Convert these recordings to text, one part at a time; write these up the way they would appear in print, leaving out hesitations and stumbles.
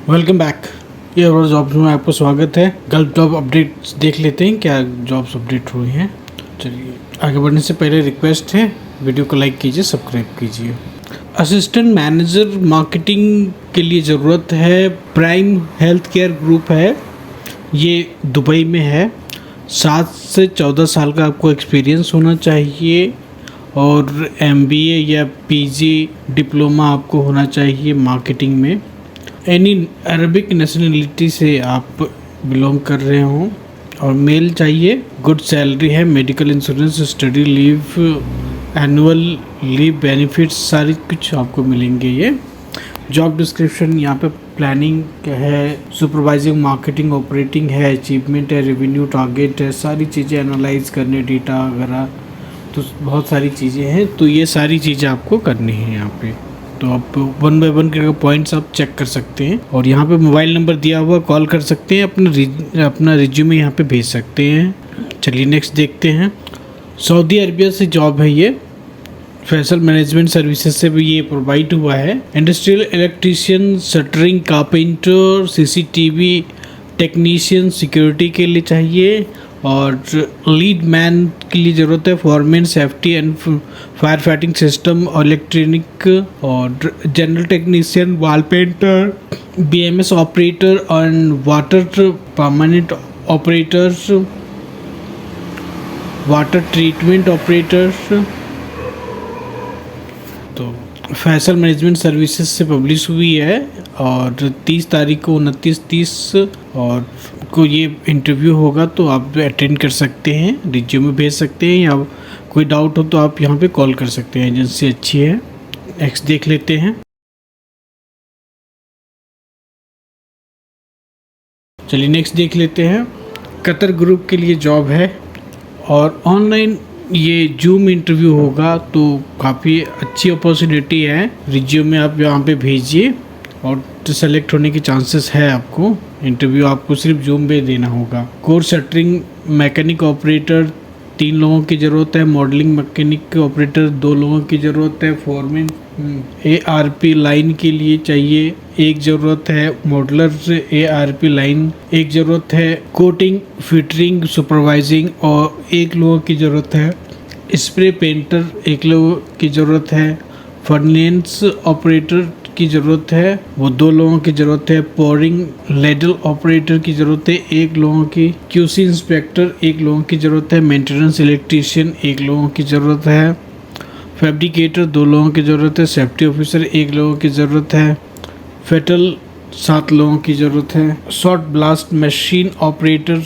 Welcome back. ये और jobs में आपको स्वागत है। गल्फ जॉब अपडेट्स देख लेते हैं क्या जॉब्स अपडेट हुई हैं। चलिए आगे बढ़ने से पहले रिक्वेस्ट है, वीडियो को लाइक कीजिए, सब्सक्राइब कीजिए। असिस्टेंट मैनेजर मार्केटिंग के लिए ज़रूरत है। प्राइम हेल्थ केयर ग्रुप है, ये दुबई में है। 7 से 14 साल का आपको एक्सपीरियंस होना चाहिए और MBA या PG डिप्लोमा आपको होना चाहिए मार्केटिंग में। एनी अरबिक नेशनलिटी से आप बिलोंग कर रहे हों और मेल चाहिए। गुड सैलरी है, medical insurance, study leave, annual leave benefits सारी कुछ आपको मिलेंगे। ये जॉब डिस्क्रिप्शन यहाँ पे प्लानिंग है, सुपरवाइजिंग, मार्केटिंग, ऑपरेटिंग है, अचीवमेंट है, रेवेन्यू टारगेट है, सारी चीज़ें एनालाइज करने, डेटा वगैरह, तो बहुत सारी चीज़ें हैं। तो ये सारी चीज़ें आपको करनी है यहाँ पे। तो आप 1 बाय 1 के पॉइंट्स आप चेक कर सकते हैं और यहाँ पे मोबाइल नंबर दिया हुआ, कॉल कर सकते हैं, अपना रिज्यूमे यहाँ पे भेज सकते हैं। चलिए नेक्स्ट देखते हैं। सऊदी अरबिया से जॉब है ये। फैसल मैनेजमेंट सर्विसेज से भी ये प्रोवाइड हुआ है। Industrial electrician, shuttering, carpenter, CCTV technician, security के लिए चाहिए और लीड मैन के लिए ज़रूरत है। Foreman, safety and fire fighting system, electronic और general technician, wall painter, BMS operator and water permanent operators, water treatment operators. तो फैसल मैनेजमेंट सर्विसेज से पब्लिश हुई है और 30 तारीख को 29-30 और को ये इंटरव्यू होगा। तो आप अटेंड कर सकते हैं, रिज्यूमे भेज सकते हैं या कोई डाउट हो तो आप यहाँ पे कॉल कर सकते हैं। एजेंसी अच्छी है। नेक्स्ट देख लेते हैं। चलिए नेक्स्ट देख लेते हैं। कतर ग्रुप के लिए जॉब है और ऑनलाइन ये जूम इंटरव्यू होगा, तो काफ़ी अच्छी अपॉर्चुनिटी है। रिज्यूमे आप यहाँ पे भेजिए और सेलेक्ट होने के चांसेस है आपको। इंटरव्यू आपको सिर्फ जूम में देना होगा। कोर शटरिंग मैकेनिक ऑपरेटर 3 लोगों की ज़रूरत है। मॉडलिंग मैकेनिक ऑपरेटर 2 लोगों की ज़रूरत है। फॉरमैन ARP लाइन के लिए चाहिए 1 ज़रूरत है। मॉडलर ARP लाइन 1 ज़रूरत है। कोटिंग, फिटरिंग, सुपरवाइजिंग और 1 लोगों की ज़रूरत है। स्प्रे पेंटर 1 लोगों की ज़रूरत है। फर्नेस ऑपरेटर की ज़रूरत है, वो 2 लोगों की ज़रूरत है। पोरिंग लेडल ऑपरेटर की ज़रूरत है 1 लोगों की। QC इंस्पेक्टर 1 लोगों की ज़रूरत है। मेंटेनेंस इलेक्ट्रीशियन 1 लोगों की ज़रूरत है। फैब्रिकेटर 2 लोगों की ज़रूरत है। सेफ्टी ऑफिसर 1 लोगों की ज़रूरत है। फेटल 7 लोगों की ज़रूरत है। शॉर्ट ब्लास्ट मशीन ऑपरेटर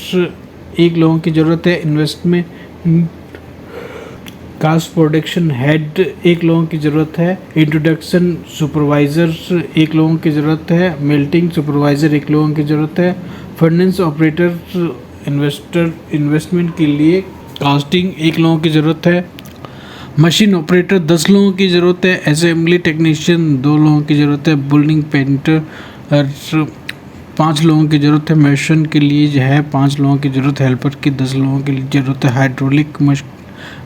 1 लोगों की ज़रूरत है। इन्वेस्टमेंट कास्ट प्रोडक्शन हेड 1 लोगों की ज़रूरत है। इंट्रोडक्शन सुपरवाइज़र 1 लोगों की ज़रूरत है। मेल्टिंग सुपरवाइज़र 1 लोगों की ज़रूरत है। फर्नेस ऑपरेटर इन्वेस्टमेंट के लिए कास्टिंग 1 लोगों की ज़रूरत है। मशीन ऑपरेटर 10 लोगों की ज़रूरत है। असेंबली टेक्नीशियन 2 लोगों की ज़रूरत है। बुल्डिंग पेंटर 5 लोगों की ज़रूरत है। मशीन के लिए जो है 5 लोगों की ज़रूरत है। हेल्पर की 10 लोगों की ज़रूरत है। हाइड्रोलिक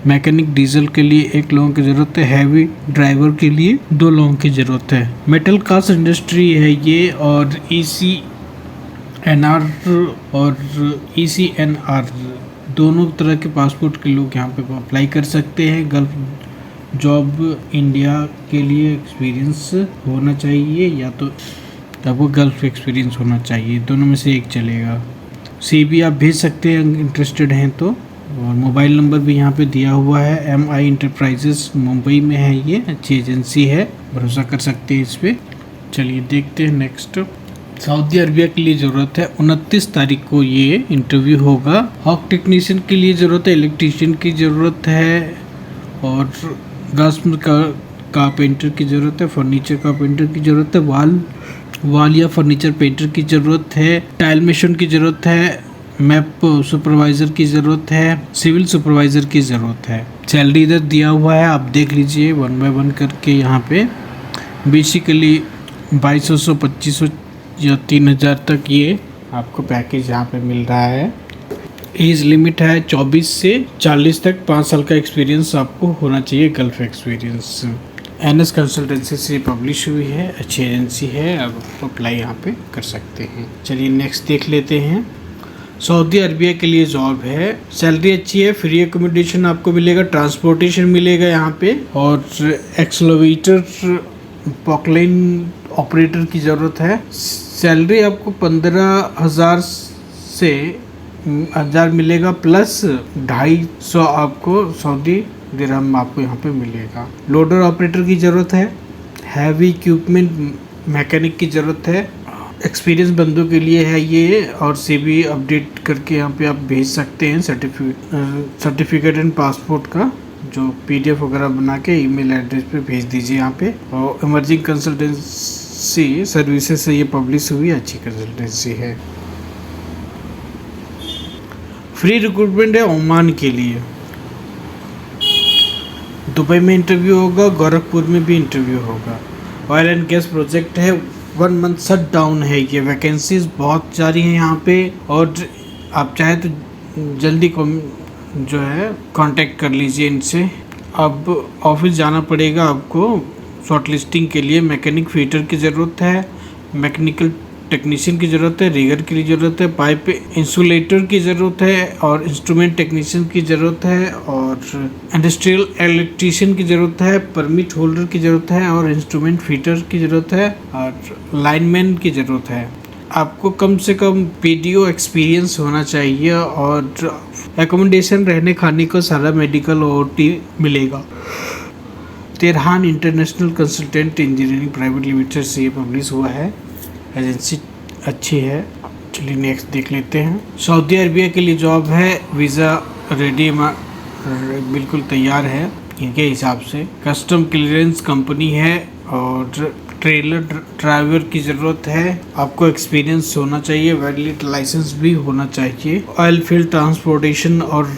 मैकेनिक डीजल के लिए 1 लोगों की ज़रूरत है। हैवी ड्राइवर के लिए 2 लोगों की ज़रूरत है। मेटल कास्ट इंडस्ट्री है ये और ECNR और ECNR दोनों तरह के पासपोर्ट के लोग यहाँ पे अप्लाई कर सकते हैं। गल्फ जॉब इंडिया के लिए एक्सपीरियंस होना चाहिए या तो आपको गल्फ एक्सपीरियंस होना चाहिए, दोनों में से एक चलेगा। CV आप भेज सकते हैं इंटरेस्टेड हैं तो। और मोबाइल नंबर भी यहाँ पे दिया हुआ है। MI इंटरप्राइजेस मुंबई में है, ये अच्छी एजेंसी है, भरोसा कर सकते हैं इस पर। चलिए देखते हैं नेक्स्ट। सऊदी अरबिया के लिए ज़रूरत है। 29 तारीख को ये इंटरव्यू होगा। हॉक टेक्नीशियन के लिए ज़रूरत है। इलेक्ट्रीशियन की ज़रूरत है और ग्लास कारपेंटर की ज़रूरत है। फर्नीचर कारपेंटर की ज़रूरत है। वाल या फर्नीचर पेंटर की ज़रूरत है। टाइल मेशन की ज़रूरत है। मैप सुपरवाइज़र की ज़रूरत है। सिविल सुपरवाइज़र की ज़रूरत है। सैलरी इधर दिया हुआ है, आप देख लीजिए 1 बाय 1 करके। यहाँ पे बेसिकली 2200, 2500 या 3000 तक ये आपको पैकेज यहाँ पे मिल रहा है। एज लिमिट है 24 से 40 तक। 5 साल का एक्सपीरियंस आपको होना चाहिए, गल्फ एक्सपीरियंस। एनएस कंसल्टेंसी से पब्लिश हुई है, अच्छी एजेंसी है, अब अप्लाई यहाँ पे कर सकते हैं। चलिए नेक्स्ट देख लेते हैं। सऊदी अरबिया के लिए जॉब है, सैलरी अच्छी है, फ्री एकोमोडेशन आपको मिलेगा, ट्रांसपोर्टेशन मिलेगा यहाँ पे, और एक्सलोवेटर पॉकलाइन ऑपरेटर की ज़रूरत है। सैलरी आपको 15,000 से 1000 मिलेगा, प्लस 250 आपको सऊदी दिरहम आपको यहाँ पे मिलेगा। लोडर ऑपरेटर की ज़रूरत है, हैवी इक्विपमेंट मैकेनिक की ज़रूरत है, एक्सपीरियंस बंदों के लिए है ये, और सीवी अपडेट करके यहाँ पे आप भेज सकते हैं। सर्टिफिकेट एंड पासपोर्ट का जो पीडीएफ वगैरह बना के ईमेल एड्रेस पे भेज दीजिए यहाँ पे। और इमर्जिंग कंसल्टेंसी सर्विसेज से ये पब्लिश हुई अच्छी कंसल्टेंसी है। फ्री रिक्रूटमेंट है ओमान के लिए, दुबई में इंटरव्यू होगा, गोरखपुर में भी इंटरव्यू होगा। ऑयल एंड गैस प्रोजेक्ट है, 1 मंथ शट डाउन है ये। वैकेंसीज बहुत सारी हैं यहाँ पे, और आप चाहे तो जल्दी जो है कांटेक्ट कर लीजिए इनसे। अब ऑफिस जाना पड़ेगा आपको शॉर्टलिस्टिंग के लिए। मैकेनिक फिटर की ज़रूरत है, मैकेनिकल टेक्नीशियन की ज़रूरत है, रिगर की ज़रूरत है, पाइप इंसुलेटर की ज़रूरत है, और इंस्ट्रूमेंट टेक्नीशियन की ज़रूरत है, और इंडस्ट्रियल इलेक्ट्रीशियन की ज़रूरत है, परमिट होल्डर की ज़रूरत है, और इंस्ट्रूमेंट फिटर की ज़रूरत है, और लाइनमैन की ज़रूरत है। आपको कम से कम पीडीओ एक्सपीरियंस होना चाहिए, और एकोमोडेशन रहने खाने का सारा मेडिकल ओटी मिलेगा। Tehran international consultant engineering private limited से ये पब्लिश हुआ है, एजेंसी अच्छी है। चलिए नेक्स्ट देख लेते हैं। सऊदी अरबिया के लिए जॉब है, वीज़ा रेडी बिल्कुल तैयार है इनके हिसाब से। कस्टम क्लियरेंस कंपनी है, और ट्रेलर ड्राइवर की ज़रूरत है। आपको एक्सपीरियंस होना चाहिए, वैलिड लाइसेंस भी होना चाहिए। ऑयल फील्ड ट्रांसपोर्टेशन और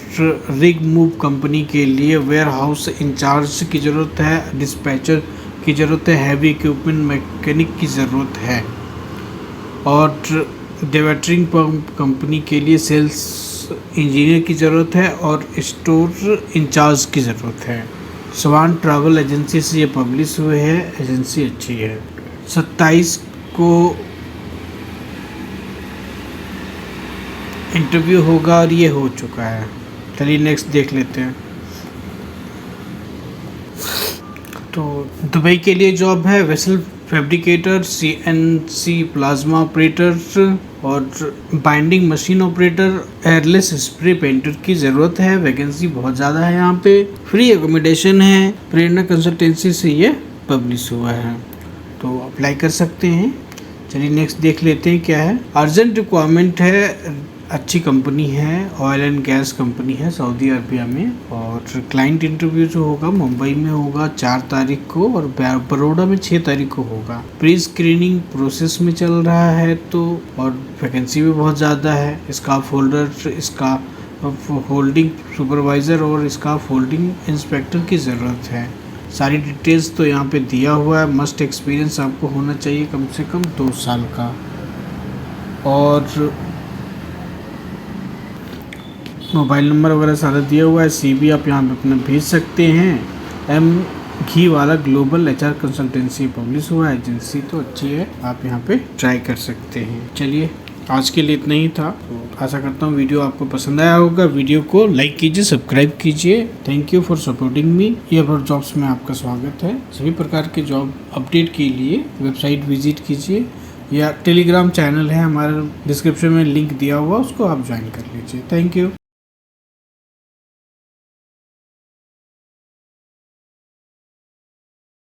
रिग मूव कंपनी के लिए वेयर हाउस इंचार्ज की ज़रूरत है, डिस्पैचर की ज़रूरत है, हैवी इक्विपमेंट मैकेनिक की ज़रूरत है, और डेवेटरिंग पंप कंपनी के लिए सेल्स इंजीनियर की ज़रूरत है, और स्टोर इंचार्ज की ज़रूरत है। स्वान ट्रैवल एजेंसी से ये पब्लिश हुए है, एजेंसी अच्छी है। 27 को इंटरव्यू होगा, और ये हो चुका है। चलिए नेक्स्ट देख लेते हैं। तो दुबई के लिए जॉब है, vessel fabricator, CNC plasma operator, और binding machine operator, airless spray painter की ज़रूरत है। वैकेंसी बहुत ज़्यादा है यहाँ पे। फ्री एकोमोडेशन है, प्रेरणा कंसल्टेंसी से ये पब्लिश हुआ है, तो अप्लाई कर सकते हैं। चलिए नेक्स्ट देख लेते हैं क्या है। अर्जेंट रिक्वायरमेंट है, अच्छी कंपनी है, ऑयल एंड गैस कंपनी है सऊदी अरबिया में, और क्लाइंट इंटरव्यू जो होगा मुंबई में होगा 4 तारीख को, और बड़ौदा में 6 तारीख को होगा। प्री स्क्रीनिंग प्रोसेस में चल रहा है, तो और वैकेंसी भी बहुत ज़्यादा है। Staff holder, staff holding supervisor और स्टाफ होल्डिंग इंस्पेक्टर की ज़रूरत है। सारी डिटेल्स तो यहाँ पे दिया हुआ है। मस्ट एक्सपीरियंस आपको होना चाहिए कम से कम 2 साल का, और मोबाइल नंबर वगैरह सारा दिया हुआ है। सीवी आप यहाँ पे अपना भेज सकते हैं। एम घी वाला ग्लोबल एचआर कंसल्टेंसी पब्लिश हुआ है, एजेंसी तो अच्छी है, आप यहाँ पे ट्राई कर सकते हैं। चलिए आज के लिए इतना ही था, तो आशा करता हूँ वीडियो आपको पसंद आया होगा। वीडियो को लाइक कीजिए, सब्सक्राइब कीजिए। Thank you for supporting me. ये जॉब्स में आपका स्वागत है। सभी प्रकार के जॉब अपडेट के लिए वेबसाइट विजिट कीजिए, या टेलीग्राम चैनल है हमारा, डिस्क्रिप्शन में लिंक दिया हुआ, उसको आप ज्वाइन कर लीजिए। Thank you.